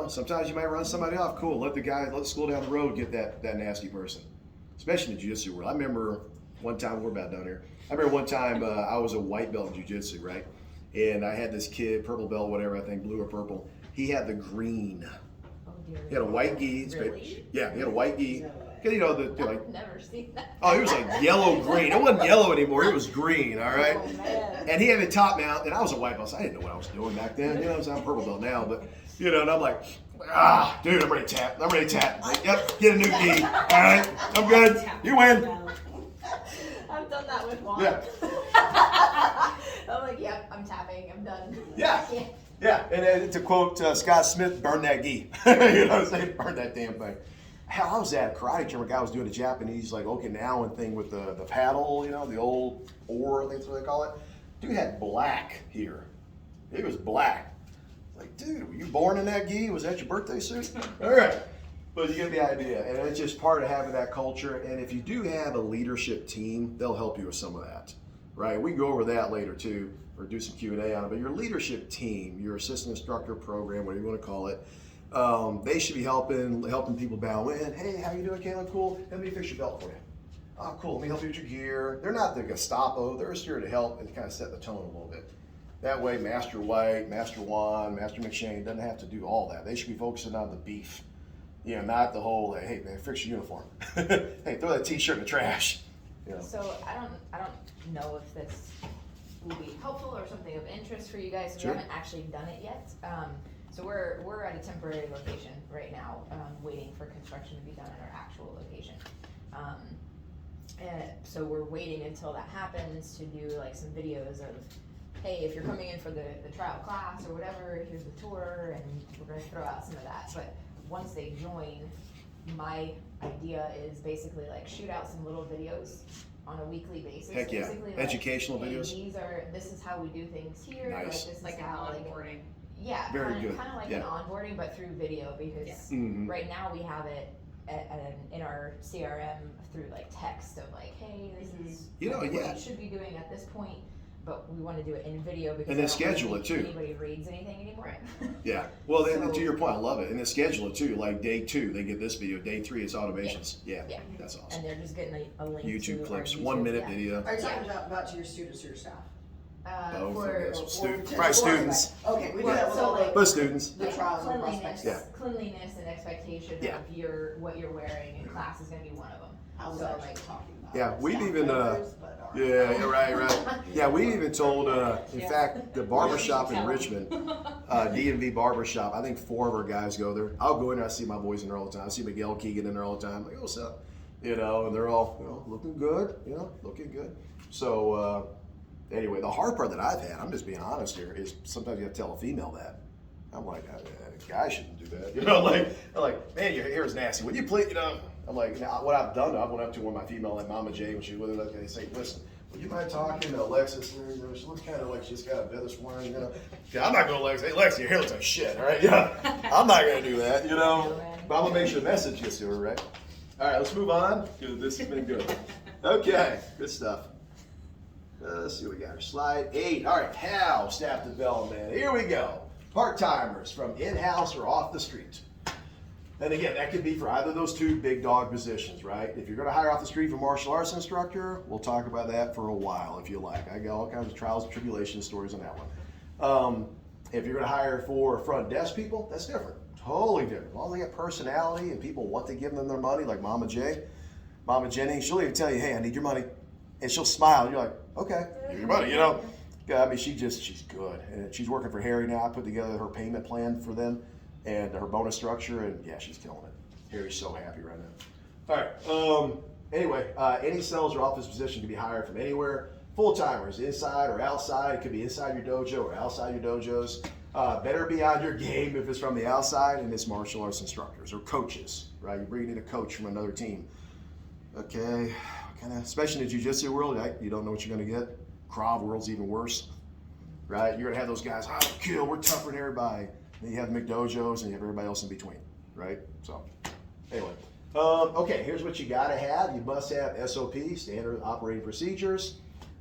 Speaker 1: Sometimes you might run somebody off. Cool, let the school down the road get that nasty person. Especially in the jiu-jitsu world. I remember one time, we're about done here. I remember one time I was a white belt in jiu-jitsu, right? And I had this kid, purple belt, whatever, I think blue or purple. He had the green.
Speaker 4: Oh dear.
Speaker 1: He had a white gi.
Speaker 4: Really?
Speaker 1: Yeah, he had a white gi.
Speaker 4: I've never seen that.
Speaker 1: Oh, he was like yellow-green. It wasn't yellow anymore. It was green, all right?
Speaker 4: Oh, man.
Speaker 1: And he had a top mount, and I was a white belt, so I didn't know what I was doing back then. I'm a purple belt now, but, and I'm like, dude, I'm ready to tap. Like, yep, get a new gi. All right, I'm good. You win.
Speaker 4: I've done that with Juan.
Speaker 1: Yeah.
Speaker 4: I'm like, yep, I'm tapping, I'm done.
Speaker 1: Yeah. Yeah, and then to quote Scott Smith, burn that gi. Burn that damn thing. Hell, I was at a karate gym. A guy was doing a Japanese Okinawan thing with the paddle, the old oar, I think that's what they call it. Dude had black here. It was black. Like, dude, were you born in that gi? Was that your birthday suit? All right. But you get the idea. And it's just part of having that culture. And if you do have a leadership team, they'll help you with some of that. Right? We can go over that later too, or do some Q&A on it. But your leadership team, your assistant instructor program, whatever you want to call it, they should be helping people bow in. Hey, how you doing, Caleb? Cool. Let me fix your belt for you. Oh, cool. Let me help you with your gear. They're not the Gestapo. They're just here to help and kind of set the tone a little bit. That way, Master White, Master Juan, Master McShane doesn't have to do all that. They should be focusing on the beef. Not the whole, hey, man, fix your uniform. Hey, throw that T-shirt in the trash.
Speaker 4: So I don't know if this will be helpful or something of interest for you guys.
Speaker 1: Sure.
Speaker 4: We haven't actually done it yet. So we're at a temporary location right now, waiting for construction to be done at our actual location. And so we're waiting until that happens to do some videos of, hey, if you're coming in for the trial class or whatever, here's the tour, and we're gonna throw out some of that. But once they join, my idea is basically shoot out some little videos on a weekly basis.
Speaker 1: Heck yeah.
Speaker 4: Basically,
Speaker 1: Educational
Speaker 4: hey,
Speaker 1: videos.
Speaker 4: this is how we do things here.
Speaker 1: Nice.
Speaker 4: This is
Speaker 5: Like an
Speaker 4: how
Speaker 5: onboarding.
Speaker 4: yeah,
Speaker 1: Very
Speaker 4: kind
Speaker 1: good.
Speaker 4: of like
Speaker 1: Yeah.
Speaker 4: an onboarding, but through video, because
Speaker 1: Mhm.
Speaker 4: right now we have it in our CRM through text of hey, this is what
Speaker 1: yeah.
Speaker 4: you should be doing at this point, but we want to do it in video because
Speaker 1: And then
Speaker 4: I don't really
Speaker 1: schedule it,
Speaker 4: think
Speaker 1: too.
Speaker 4: Anybody reads anything anymore?
Speaker 1: Yeah. Well, then,
Speaker 4: So-
Speaker 1: to your point, I love it. And then schedule it too. Like day 2, they get this video. Day 3, it's automations. Yeah.
Speaker 4: Yeah.
Speaker 1: That's awesome.
Speaker 4: And they're just getting a link
Speaker 1: YouTube
Speaker 4: to
Speaker 1: clips,
Speaker 4: our
Speaker 1: 1 minute
Speaker 4: yeah.
Speaker 1: video.
Speaker 3: Are you talking about to your students or your staff?
Speaker 1: Both, I
Speaker 4: For
Speaker 1: guess.
Speaker 3: Or
Speaker 1: Probably
Speaker 3: just
Speaker 1: students.
Speaker 3: Okay, we do
Speaker 4: Well,
Speaker 3: that with
Speaker 4: so,
Speaker 3: all
Speaker 4: like-
Speaker 1: But students.
Speaker 3: the trials and
Speaker 4: cleanliness,
Speaker 3: prospects.
Speaker 4: cleanliness and expectation
Speaker 1: Yeah.
Speaker 4: of what you're wearing in class is going to be one of them.
Speaker 3: I was
Speaker 4: So,
Speaker 3: actually talking about.
Speaker 1: Yeah, we've
Speaker 3: staff
Speaker 1: even,
Speaker 3: members, but all right.
Speaker 1: Yeah, you're right. Yeah, we even told, in
Speaker 5: Yeah.
Speaker 1: fact, the barbershop in
Speaker 5: Tell 'em.
Speaker 1: Richmond, D&V barbershop, I think 4 of our guys go there. I'll go in there, I see my boys in there all the time. I see Miguel Keegan in there all the time. Like, what's up? And they're all, looking good, looking good. So, anyway, the hard part that I've had, I'm just being honest here, is sometimes you have to tell a female that. I'm like, a guy shouldn't do that. I'm like, man, your hair is nasty. Would you please, I'm like, now, what I've done, I went up to one of my female, like Mama J, when she was with her, they say, listen, would you mind talking to Alexis? She looks kind of like she's got a bit of swirling, Yeah, I'm not going to Lex. Hey, Lex, your hair looks like shit, all right? Yeah, I'm not going to do that, But I'm going to make sure the message gets to her, right? All right, let's move on, because this has been good. Okay, good stuff. Let's see what we got here. Slide 8. All right, how staff development. Here we go. Part-timers from in-house or off the street. And again, that could be for either of those 2 big dog positions, right? If you're going to hire off the street for martial arts instructor, we'll talk about that for a while if you like. I got all kinds of trials and tribulation stories on that one. If you're going to hire for front desk people, that's different. Totally different. As long as they got personality and people want to give them their money, like Mama J, Mama Jenny, she'll even tell you, hey, I need your money. and she'll smile, and you're like, okay, give your money, you know. Yeah, I mean, she's good, and she's working for Harry now. I put together her payment plan for them and her bonus structure, and yeah, she's killing it. Harry's so happy right now. All right. Anyway, any sales or office position can be hired from anywhere. Full timers, inside or outside. It could be inside your dojo or outside your dojos. Better be on your game if it's from the outside, and it's martial arts instructors or coaches, right? You're bringing in a coach from another team. Okay, especially in the jiu-jitsu world, right? You don't know what you're going to get. Krav world's even worse, right? You're going to have those guys, kill, we're tougher than everybody. Then you have the McDojos and you have everybody else in between, right? So, anyway. Okay, here's what you got to have. You must have SOP, standard operating procedures.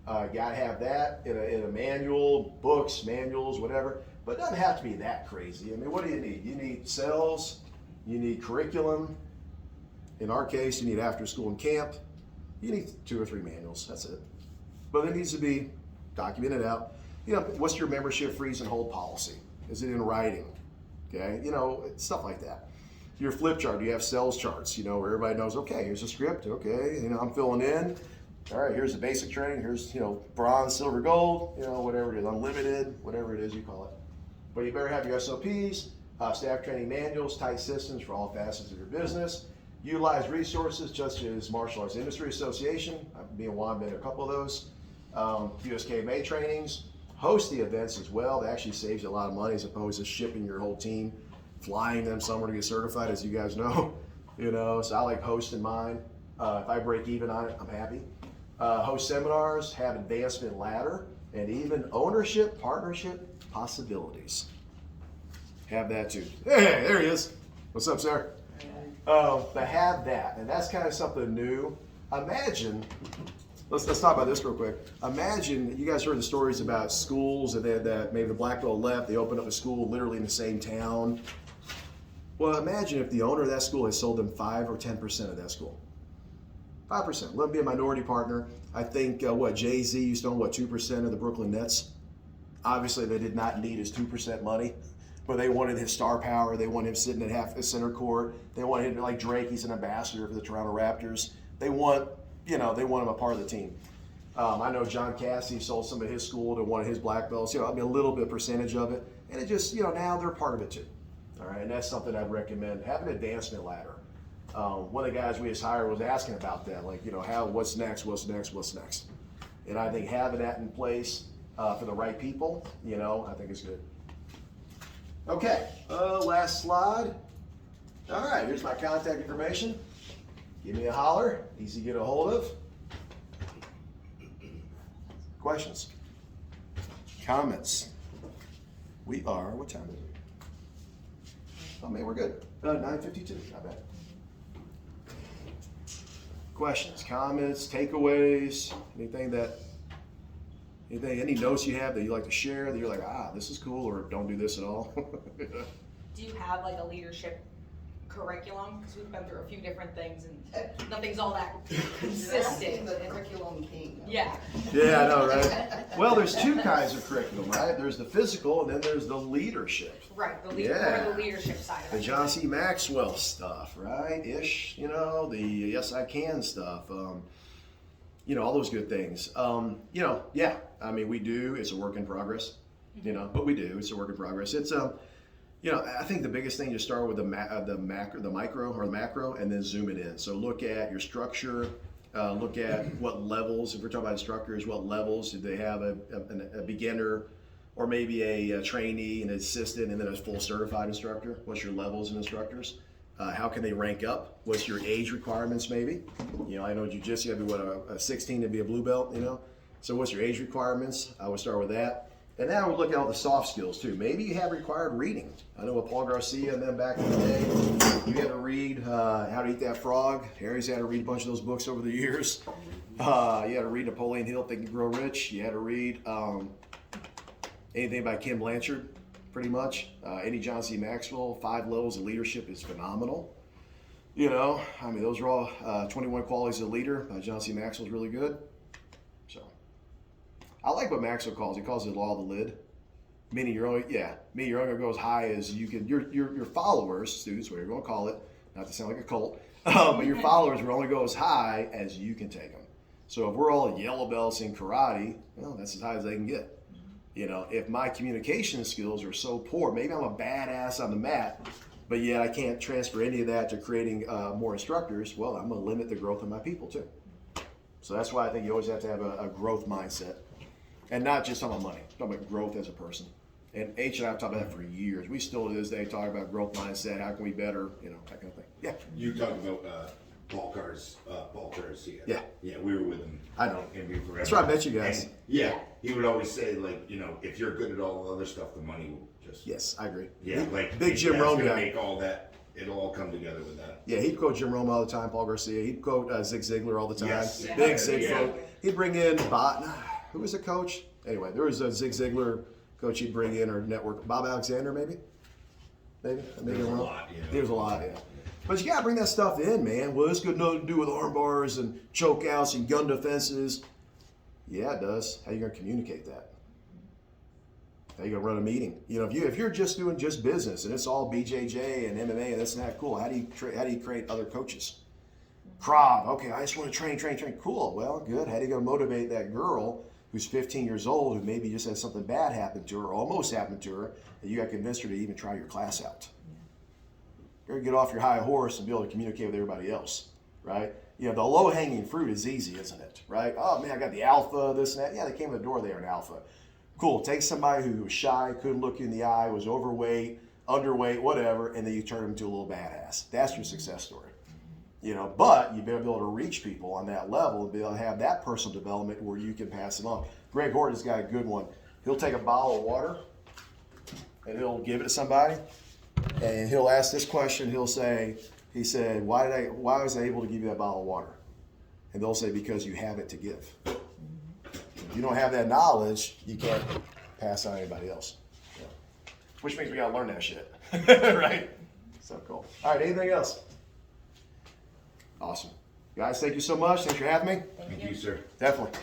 Speaker 1: Got to have that in a manual, books, manuals, whatever. But it doesn't have to be that crazy. I mean, what do you need? You need sales, you need curriculum. In our case, you need after school and camp. You need 2 or 3 manuals, that's it. But it needs to be documented out. You know, what's your membership freeze and hold policy? Is it in writing? Okay, you know, stuff like that. Your flip chart, do you have sales charts, you know, where everybody knows, okay, here's a script, okay, you know, I'm filling in. All right, here's the basic training, here's, you know, bronze, silver, gold, you know, whatever it is, unlimited, whatever it is you call it. But you better have your SOPs, staff training manuals, tight systems for all facets of your business. Utilize resources such as Martial Arts Industry Association, me and Juan been to a couple of those, USKMA trainings, host the events as well. That actually saves you a lot of money as opposed to shipping your whole team, flying them somewhere to get certified, as you guys know. You know, so I like hosting mine. If I break even on it, I'm happy. Host seminars, have advancement ladder, and even ownership, partnership possibilities. Have that too. Hey, there he is. What's up, sir? But have that, and that's kind of something new. Imagine, let's talk about this real quick. Imagine, you guys heard the stories about schools and that maybe the black belt left, they opened up a school literally in the same town. Well, imagine if the owner of that school had sold them 5 or 10% of that school. 5%. Let them be a minority partner. I think, Jay-Z used to own, 2% of the Brooklyn Nets? Obviously, they did not need his 2% money, but they wanted his star power. They wanted him sitting at half the center court. They wanted him, like Drake, he's an ambassador for the Toronto Raptors. They want him a part of the team. I know John Cassidy sold some of his school to one of his black belts, a little bit percentage of it. And it just, now they're part of it too. All right, and that's something I'd recommend. Have an advancement ladder. One of the guys we just hired was asking about that, like, what's next? And I think having that in place for the right people, I think is good. Okay, last slide. All right, here's my contact information. Give me a holler, easy to get a hold of. Questions? Comments? What time is it? Oh man, we're good. 9:52, not bad. Questions, comments, takeaways, any notes you have that you like to share that you're like, this is cool, or don't do this at all?
Speaker 5: Do you have like a leadership curriculum? Because we've been through a few different things and nothing's all that consistent.
Speaker 3: The curriculum king.
Speaker 5: Yeah.
Speaker 1: Yeah, I know, right? Well, there's 2 kinds of curriculum, right? There's the physical, and then there's the leadership.
Speaker 5: Right, the leadership side of
Speaker 1: The
Speaker 5: it.
Speaker 1: John C. Maxwell stuff, right? Ish, the Yes I Can stuff, all those good things. Yeah, I mean, we do, it's a work in progress, but we do, it's a work in progress. It's, I think the biggest thing, you start with the macro, and then zoom it in. So look at your structure, look at what levels, if we're talking about instructors, what levels, do they have a beginner, or maybe a trainee, an assistant, and then a full certified instructor? What's your levels in instructors? How can they rank up? What's your age requirements maybe? I know jiu-jitsu, you have to be a 16 to be a blue belt, So what's your age requirements? I would start with that. And now we're looking at all the soft skills too. Maybe you have required reading. I know with Paul Garcia and them back in the day, you had to read How to Eat That Frog. Harry's had to read a bunch of those books over the years. You had to read Napoleon Hill, Think and Grow Rich. You had to read anything by Kim Blanchard, pretty much. Any John C. Maxwell, 5 Levels of Leadership is phenomenal. Those are all 21 Qualities of a Leader by John C. Maxwell is really good. So, I like what Maxwell calls. He calls it law of the lid. Meaning you're only going to go as high as you can. Your followers, students, whatever you want to call it, not to sound like a cult, but your followers will only go as high as you can take them. So if we're all yellow belts in karate, well, that's as high as they can get. You know, if my communication skills are so poor, maybe I'm a badass on the mat, but yet I can't transfer any of that to creating more instructors, well, I'm going to limit the growth of my people too. So that's why I think you always have to have a growth mindset. And not just talking about money, talking about growth as a person. And H and I have talked about that for years. We still to this day talk about growth mindset, how can we better, you know, that kind of thing. Yeah.
Speaker 6: You talked about Paul Garcia.
Speaker 1: Yeah.
Speaker 6: Yeah, we were with him.
Speaker 1: I know.
Speaker 6: And we forever.
Speaker 1: That's where I met you guys.
Speaker 6: And, yeah, he would always say, like, you know, if you're good at all the other stuff, the money will just.
Speaker 1: Yes, I agree.
Speaker 6: Yeah, like
Speaker 1: big Jim
Speaker 6: that's
Speaker 1: Rome
Speaker 6: gonna
Speaker 1: guy.
Speaker 6: make all that. It'll all come together with that.
Speaker 1: Yeah, he'd quote Jim Rome all the time, Paul Garcia. He'd quote Zig Ziglar all the time.
Speaker 6: Yes.
Speaker 1: Big
Speaker 6: Yeah.
Speaker 1: Zig
Speaker 6: Yeah.
Speaker 1: quote. He'd bring in who was the coach? Anyway, there was a Zig Ziglar coach he'd bring in, or network. Bob Alexander, maybe? Maybe
Speaker 6: There's
Speaker 1: I'm
Speaker 6: a
Speaker 1: wrong.
Speaker 6: lot, you know.
Speaker 1: There's a lot, yeah. But you gotta bring that stuff in, man. Well, it's got nothing to do with arm bars and choke outs and gun defenses. Yeah, it does. How you gonna communicate that? How you gonna run a meeting? You know, if you're just doing just business and it's all BJJ and MMA and this and that, cool. How do you create other coaches? Krav, okay, I just want to train. Cool. Well, good. How do you gonna motivate that girl who's 15 years old who maybe just had something bad happen to her, or almost happened to her, that you got to convince her to even try your class out? You're gonna get off your high horse and be able to communicate with everybody else, right? You know, the low-hanging fruit is easy, isn't it? Right? Oh man, I got the alpha, this and that. Yeah, they came to the door, they were an alpha. Cool. Take somebody who was shy, couldn't look you in the eye, was overweight, underweight, whatever, and then you turn them into a little badass. That's your success story. You know, but you better be able to reach people on that level and be able to have that personal development where you can pass it on. Greg Horton's got a good one. He'll take a bottle of water and he'll give it to somebody, and he'll ask this question. He said, why was I able to give you that bottle of water? And they'll say, because you have it to give. If you don't have that knowledge, you can't pass on to anybody else. Yeah. Which means we gotta learn that shit, right? So cool. All right, anything else? Awesome. Guys, thank you so much. Thanks for having me.
Speaker 6: Thank you, sir.
Speaker 1: Definitely.